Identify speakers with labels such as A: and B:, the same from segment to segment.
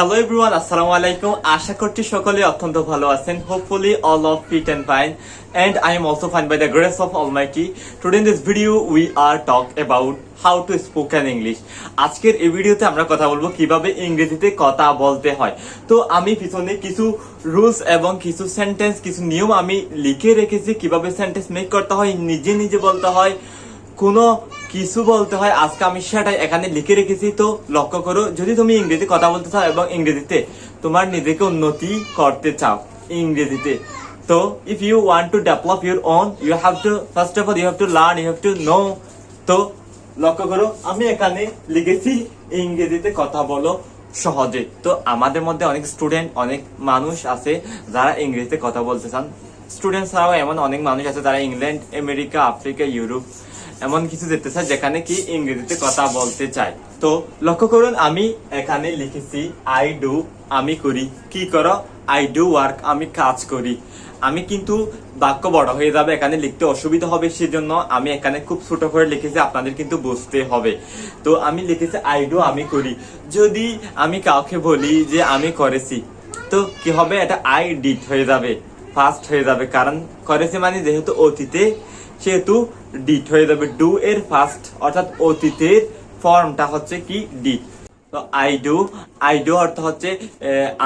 A: Hello everyone, Assalamu alaikum. আশা করছি সকলে অত্যন্ত ভালো আছেন. Hopefully all of fit and fine, and I am also fine by the grace of Almighty. Today in this video we are talk about how to speak in English. আজকের এই ভিডিওতে আমরা কথা বলবো কিভাবে ইংরেজিতে কথা বলতে হয়. তো আমি পিছনে কিছু রুলস এবং কিছু সেন্টেন্স, কিছু নিয়ম আমি লিখে রেখেছি কিভাবে সেন্টেন্স মেক করতে হয়, নিজে নিজে বলতে হয়, কোনো কিছু বলতে হয়, আজকে আমি সেটাই এখানে লিখে রেখেছি. তো লক্ষ্য করো, যদি তুমি ইংরেজি কথা বলতে চাও এবং ইংরেজিতে তোমার নিজেকে উন্নতি করতে চাও ইংরেজিতে, তো if you want to develop your own, you have to first of all you have to learn, you have to know. তো লক্ষ্য করো, আমি এখানে লিখেছি ইংরেজিতে কথা বলো সহজে. তো আমাদের মধ্যে অনেক স্টুডেন্ট, অনেক মানুষ আছে যারা ইংরেজিতে কথা বলতে চান. স্টুডেন্ট ছাড়াও এমন অনেক মানুষ আছে যারা ইংল্যান্ড, আমেরিকা, আফ্রিকা, ইউরোপ এমন কিছু যেতে চায় যেখানে কি ইংরেজিতে কথা বলতে চায়. তো লক্ষ্য করুন, আমি এখানে লিখেছি আই ডু, আমি করি. কি করো? আই ডু ওয়ার্ক, আমি কাজ করি. আমি কিন্তু বাক্য বড় হয়ে যাবে, এখানে লিখতে অসুবিধা হবে, সেজন্য আমি এখানে খুব ছোট করে লিখেছি, আপনাদের কিন্তু বুঝতে হবে. তো আমি লিখেছি আই ডু, আমি করি. যদি আমি কাউকে বলি যে আমি করেছি, তো কি হবে? এটা আই ডিড হয়ে যাবে, ফার্স্ট হয়ে যাবে, কারণ করেছি মানে যেহেতু অতীতে, সেহেতু ডিড হয়ে যাবে. ডু এর ফার্স্ট অর্থাৎ অতীতের ফর্মটা হচ্ছে কি ডিড. তো আই ডু, আই ডু অর্থ হচ্ছে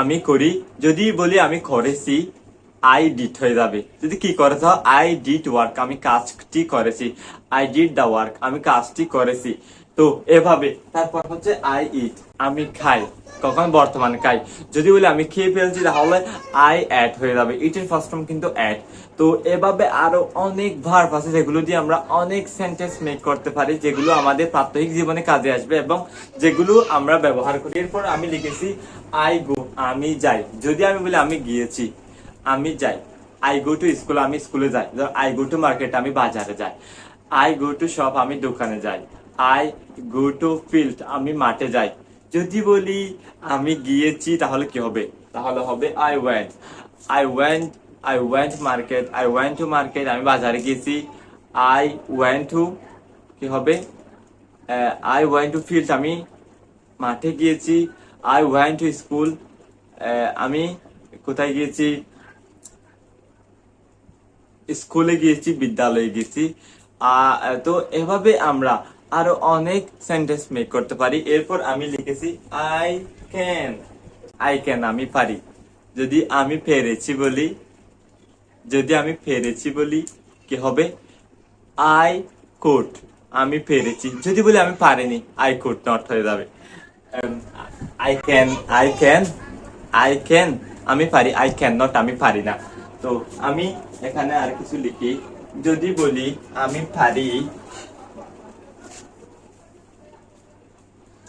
A: আমি করি. যদি বলি আমি করেছি, আই ডিড হয়ে যাবে. যদি কি করেছ, আই ডিড ওয়ার্ক, আমি কাজটি করেছি. আই ডিড দা ওয়ার্ক, আমি কাজটি করেছি. তো এভাবে. তারপর হচ্ছে আই ইট, আমি খাই. কখন? বর্তমানে খাই. যদি বলি আমি খেয়ে ফেলছি, তাহলে আই অ্যাড হয়ে যাবে. ইটের ফার্স্ট ফর্ম কিন্তু অ্যাড. তো এভাবে আরো অনেক ভার্ব আছে যেগুলো দিয়ে আমরা অনেক সেন্টেন্স মেক করতে পারি, যেগুলো আমাদের প্রাত্যহিক জীবনে কাজে আসবে এবং যেগুলো আমরা ব্যবহার করি. এরপর আমি লিখেছি আই গো, আমি যাই. যদি আমি বলি আমি গিয়েছি, আমি যাই. আই গো টু স্কুল, আমি স্কুলে যাই. আই গো টু মার্কেট, আমি বাজারে যাই. আই গো টু শপ, আমি দোকানে যাই. আই গো টু ফিল্ড, আমি মাঠে যাই. যদি বলি আমি গিয়েছি, তাহলে কি হবে? তাহলে হবে I went. I went market, I went to market, আমি বাজারে গিয়েছি. আই ওয়েন্ট টু, কি হবে? আই ওয়েন্ট টু ফিল্ড, আমি মাঠে গিয়েছি. আই ওয়েন্ট টু স্কুল, আমি কোথায় গিয়েছি? স্কুলে গিয়েছি, বিদ্যালয়ে গেছি. তো এভাবে আমরা আরো অনেক সেন্টেন্স মেক করতে পারি. এরপর আমি লিখেছি আই ক্যান, আই ক্যান, আমি পারি. যদি আমি পেরেছি বলি, যদি আমি পেরেছি বলি, কি হবে? আই কুড, আমি পেরেছি. যদি বলি আমি পারিনি, আই কুড নট হয়ে যাবে. I can, I can, I can, আমি পারি. আই ক্যান নট, আমি পারি না. তো আমি এখানে আর কিছু লিখি. যদি বলি আমি পারি,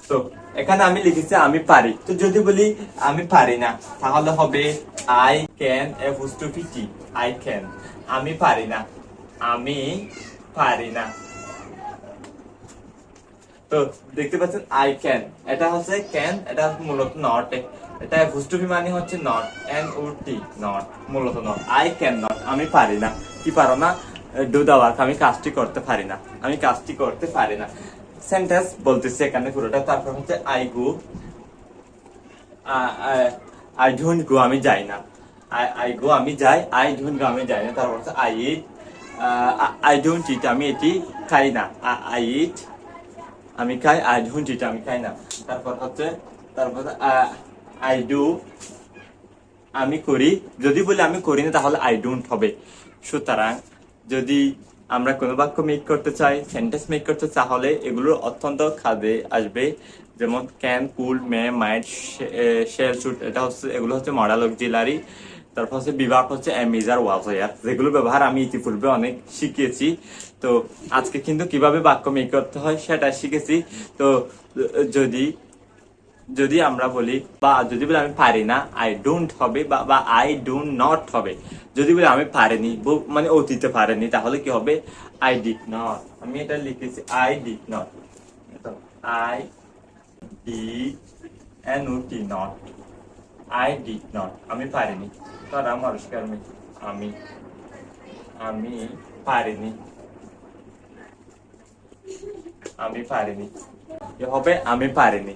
A: তো এখানে আমি লিখেছি আমি পারি. তো যদি বলি আমি পারি না, তাহলে হবে আই ক্যান এপোস্ট্রোফি, আই ক্যান, আমি পারি না, আমি পারি না. তো দেখতে পাচ্ছেন আই ক্যান, এটা হচ্ছে ক্যান, এটা মূলত নট. এটা এপোস্ট্রোফি মানে হচ্ছে not, N O T, not, মূলত নট. আই ক্যান নট, আমি পারি না. কি পারো না? ডু দা ওয়ার্ক, আমি কাজটি করতে পারি না, আমি কাজটি করতে পারি না. সেন্টেন্স বলতেছি এখানে পুরোটা. তারপর হচ্ছে I go, I don't go, আমি যাই না. আই গো, আমি যাই. আই ডোন্ট গো, আমি যাই না. তারপর হচ্ছে আই ইট, আই ডোন্ট ইট, আমি এটি খাই না. আই ইট, আমি খাই. আই ডোন্ট ইট, আমি খাই না. তারপর হচ্ছে আই ডু, আমি করি. যদি বলি আমি করি না, তাহলে আই ডোন্ট হবে. সুতরাং যদি আমরা কোনো বাক্য মেক করতে চাই, সেন্টেন্স মেক করতে চাই, তাহলে এগুলোর অত্যন্ত কাজে আসবে. যেমন can, could, may, might, shall, should, এটা হচ্ছে, এগুলো হচ্ছে মডাল অক্সিলারি. তারপর হচ্ছে বিভাগ হচ্ছে এম, ইজ, আর, ওয়াজ, আর, যেগুলো ব্যবহার আমি ইতিপূর্বে অনেক শিখিয়েছি. তো আজকে কিন্তু কিভাবে বাক্য মেক করতে হয় সেটা শিখেছি. তো যদি যদি আমরা বলি, বা যদি বলি আমি পারি না, আই ডোন্ট হবে, বা আই ডু নট হবে. যদি বলি আমি পারিনি, মানে অতীতে পারেনি, তাহলে কি হবে? I did not. আমি এটা লিখেছি I did not, I did N O T not, I did not, আমি পারিনি. তারা মানুষকার আমি, আমি পারিনি, আমি পারিনি. কি হবে? আমি পারিনি.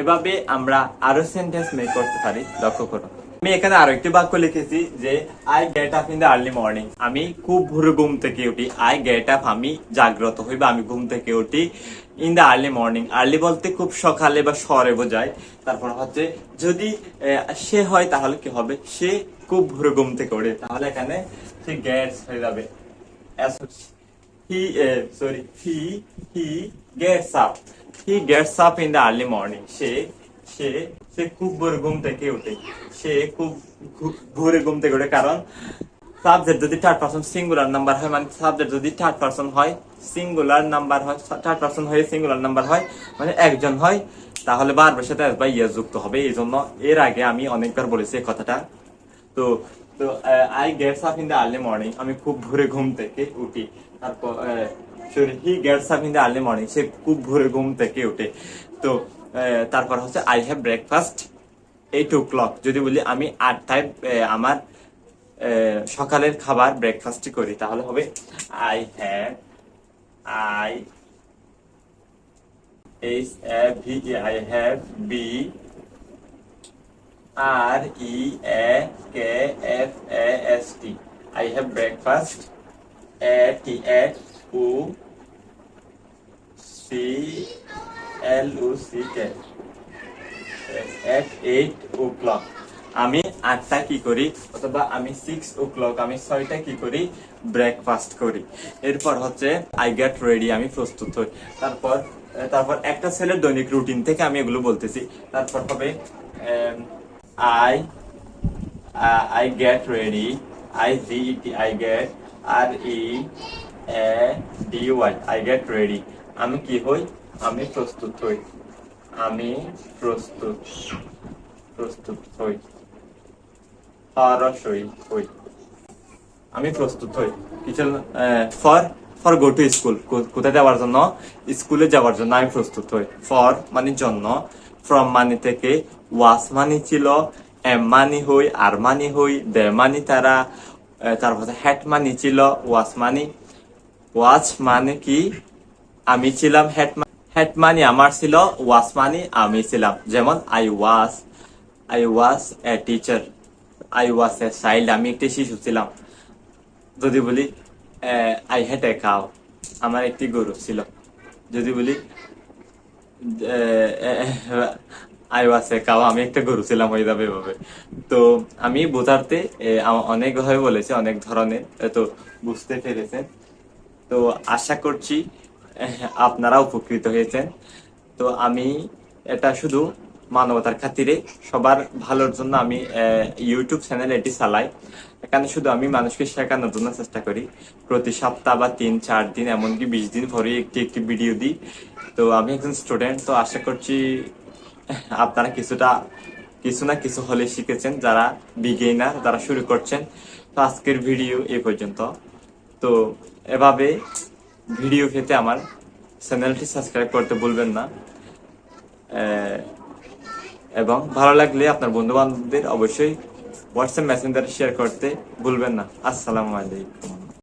A: এভাবে আমরা আরো সেন্টেন্স মেক করতে পারি, লক্ষ্য করো। আমি এখানে আরো একটি বাক্য লিখেছি যে I get up in the early morning, আমি খুব ভোরে ঘুম থেকে উঠি। আই গেট আপ, আমি জাগ্রত হই বা আমি ঘুম থেকে উঠি। In the early morning, early বলতে খুব সকালে বা শহরে বোঝায়। তারপর হচ্ছে যদি সে হয় তাহলে কি হবে, সে খুব ভোরে ঘুম থেকে ওঠে, তাহলে এখানে সে গেটস হয়ে যাবে। He gets up. He gets up in the early morning. সে খুব ভোরে ঘুম থেকে ওঠে। সে খুব ভোরে ঘুম থেকে ওঠে, কারণ সাবজেক্ট যদি থার্ড পারসন সিঙ্গুলার নাম্বার হয়, মানে সাবজেক্ট যদি থার্ড পারসন হয়, সিঙ্গুলার নাম্বার হয়, থার্ড পারসন হয়ে সিঙ্গুলার নাম্বার হয়, মানে একজন হয়, তাহলে বারবার সাথে বা ইয়ে যুক্ত হবে। এই জন্য এর আগে আমি অনেকবার বলেছি এই কথাটা। তো তো I gets up in the early morning, আমি খুব ভোরে ঘুম থেকে উঠি। তারপর he gets up in the early morning, সে খুব ভোরে ঘুম থেকে উঠে। তো তারপর হচ্ছে আই হ্যাভ ব্রেকফাস্ট 8 o'clock, যদি বলি আমি 8টায় আমার সকালের খাবার ব্রেকফাস্টই করি, তাহলে হবে I have, I H A V E, I have B R E A K F A S T, I have breakfast at o c l o c k at 8 o'clock, আমি 8টা কি করি, অথবা আমি 6 o'clock, আমি 6টা কি করি, breakfast করি। এরপর হচ্ছে আই গেট রেডি, আমি প্রস্তুত হই। তারপর একটা ছেলের দৈনিক রুটিন থেকে আমি এগুলো বলতেছি। তারপর হবে I I get ready, I G E T, I get R E A D Y, I get ready, আমি কি হই, আমি প্রস্তুত হই, আমি প্রস্তুত প্রস্তুত হই, হই হই, আমি প্রস্তুত হই কিছু for for go to school, কোথায় যাওয়ার জন্য, স্কুলে যাওয়ার জন্য আমি প্রস্তুত হই। ফর মানে জন্য, ফ্রম মানে থেকে, ওয়াস মানে ছিল, এম মানে হই, আর মানে হই, দে মানে তারা, তারপর হ্যাট মানে ছিল, ওয়াচ মানে কি, আমি ছিলাম, হ্যাট মানে আমার ছিল, ওয়াস মানে আমি ছিলাম। যেমন I was a teacher, I was a child, আমি একটি শিশু ছিলাম। যদি বলি আই হ্যাড এ কাউ, আমার একটি গরু ছিল। যদি বলি আই ওয়াজ এ কাউ, আমি একটা গরু ছিলাম, হয়ে যাবে এভাবে। তো আমি বোঝাতে অনেক ভাবে বলেছি, অনেক ধরনের, তো বুঝতে পেরেছেন। তো আশা করছি আপনারা উপকৃত হয়েছেন। তো আমি এটা শুধু মানবতার খাতিরে, সবার ভালোর জন্য আমি ইউটিউব চ্যানেল এটি চালাই। এখানে শুধু আমি মানুষকে শেখানোর জন্য চেষ্টা করি। প্রতি সপ্তাহ বা 3-4 দিন, এমনকি 20 দিন পরে একটি একটি ভিডিও দিই। তো আমি একজন স্টুডেন্ট, তো আশা করছি আপনারা কিছু না কিছু হলে শিখেছেন, যারা বিগিনার, যারা শুরু করছেন। তো আজকের ভিডিও এই পর্যন্ত। তো এভাবে ভিডিও পেতে আমার চ্যানেলটি সাবস্ক্রাইব করতে ভুলবেন না, এবং ভালো লাগলে আপনার বন্ধু বান্ধবদের অবশ্যই হোয়াটসঅ্যাপ মেসেঞ্জারে শেয়ার করতে ভুলবেন না। আসসালামু আলাইকুম।